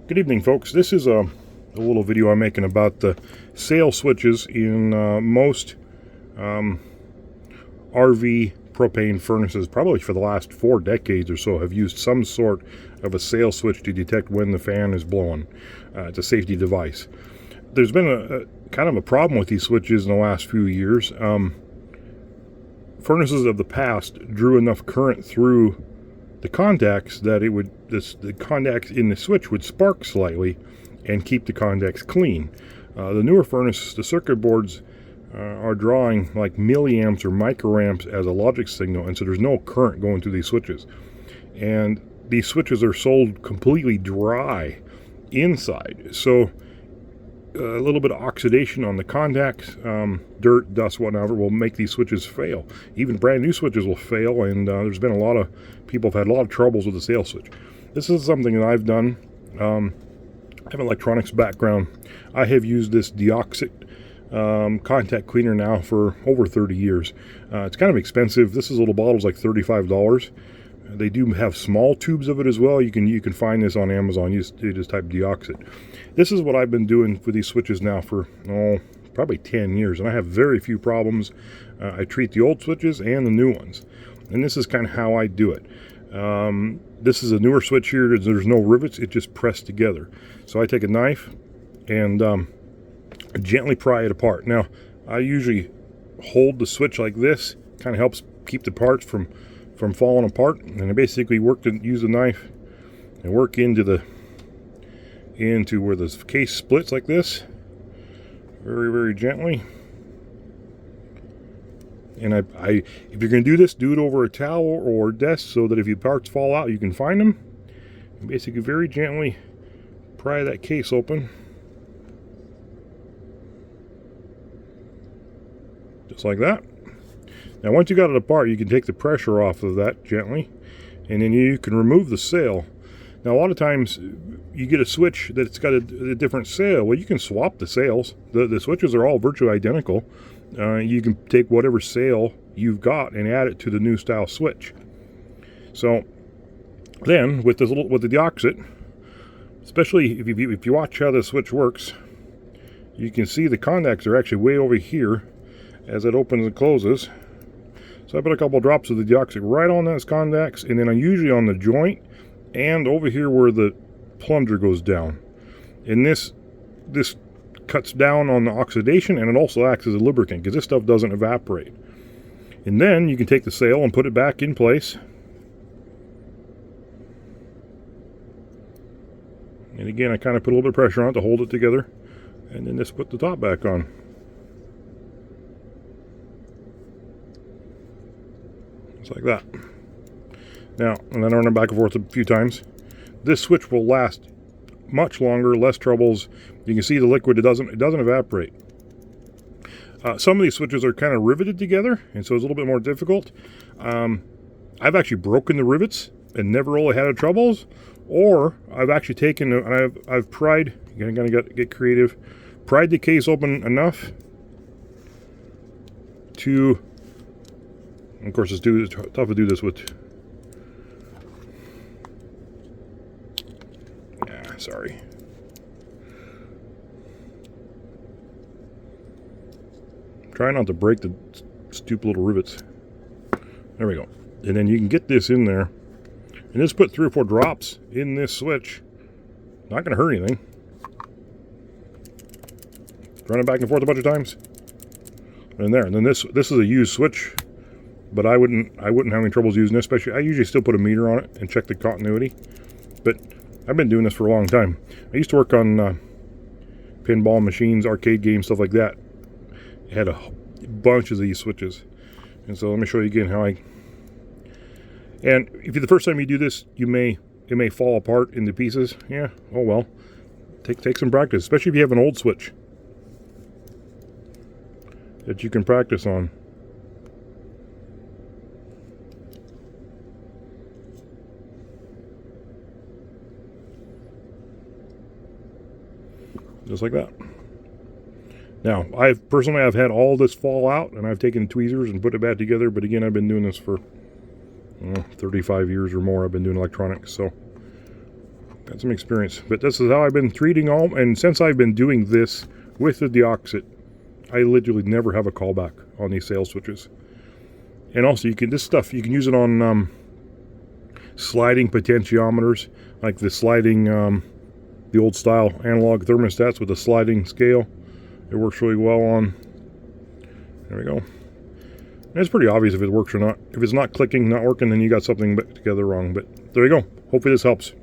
Good evening, folks. This is a little video I'm making about the sail switches in most RV propane furnaces. Probably for the last 4 decades or so have used some sort of a sail switch to detect when the fan is blowing. It's a safety device. There's been a kind of a problem with these switches in the last few years. Furnaces of the past drew enough current through the contacts that the contacts in the switch would spark slightly and keep the contacts clean. The newer furnaces, the circuit boards are drawing like milliamps or microamps as a logic signal, and so there's no current going through these switches. And these switches are sold completely dry inside, so a little bit of oxidation on the contacts, dirt, dust, whatever, will make these switches fail. Even brand new switches will fail, and there's been a lot of people have had a lot of troubles with the sail switch. This is something that I've done. I have an electronics background. I have used this DeoxIT contact cleaner now for over 30 years. It's kind of expensive. This little bottle is like $35. They do have small tubes of it as well. You can find this on Amazon. You just type DeoxIT. This is what I've been doing for these switches now for probably 10 years, and I have very few problems. I treat the old switches and the new ones, and this is kind of how I do it. This is a newer switch here. There's no rivets. It just pressed together. So I take a knife and gently pry it apart. Now, I usually hold the switch like this. Kind of helps keep the parts from falling apart. And I basically use the knife and work into where the case splits like this, very, very gently. And if you're going to do this, do it over a towel or a desk so that if your parts fall out, you can find them. And basically, very gently pry that case open, just like that. Now, once you got it apart, you can take the pressure off of that gently, and then you can remove the sail. Now, a lot of times you get a switch that's got a different sail. Well, you can swap the sails. The switches are all virtually identical. You can take whatever sail you've got and add it to the new style switch. So then with the DeoxIT, especially if you watch how the switch works, you can see the contacts are actually way over here as it opens and closes. So I put a couple drops of the DeoxIT right on those contacts, and then I'm usually on the joint and over here where the plunger goes down. And this cuts down on the oxidation, and it also acts as a lubricant because this stuff doesn't evaporate. And then you can take the sail and put it back in place. And again, I kind of put a little bit of pressure on it to hold it together, and then just put the top back on. Just like that. Now, and then I run it back and forth a few times. This switch will last much longer, less troubles. You can see the liquid, it doesn't evaporate. Some of these switches are kind of riveted together, and so it's a little bit more difficult. I've actually broken the rivets and never really had troubles, or I've actually taken, I've pried, I'm gonna get creative, pried the case open enough to, of course it's tough to do this with, sorry. Try not to break the stupid little rivets. There we go. And then you can get this in there and just put 3 or 4 drops in this switch. Not going to hurt anything. Run it back and forth a bunch of times. And there. And then this is a used switch, but I wouldn't have any troubles using this. Especially, I usually still put a meter on it and check the continuity. But I've been doing this for a long time. I used to work on pinball machines, arcade games, stuff like that. It had a bunch of these switches. And so let me show you again how and if the first time you do this, it may fall apart into pieces. Yeah, oh well. Take some practice, especially if you have an old switch that you can practice on. Just like that. Now, I've had all this fall out, and I've taken tweezers and put it back together, but again, I've been doing this for 35 years or more. I've been doing electronics, so got some experience. But this is how I've been treating all, and since I've been doing this with the DeoxIT, I literally never have a callback on these sail switches. And also, this stuff, you can use it on sliding potentiometers, like the sliding, the old style analog thermostats with a sliding scale. It works really well on. There we go. And it's pretty obvious if it works or not. If it's not clicking, not working, then you got something together wrong. But there you go. Hopefully this helps.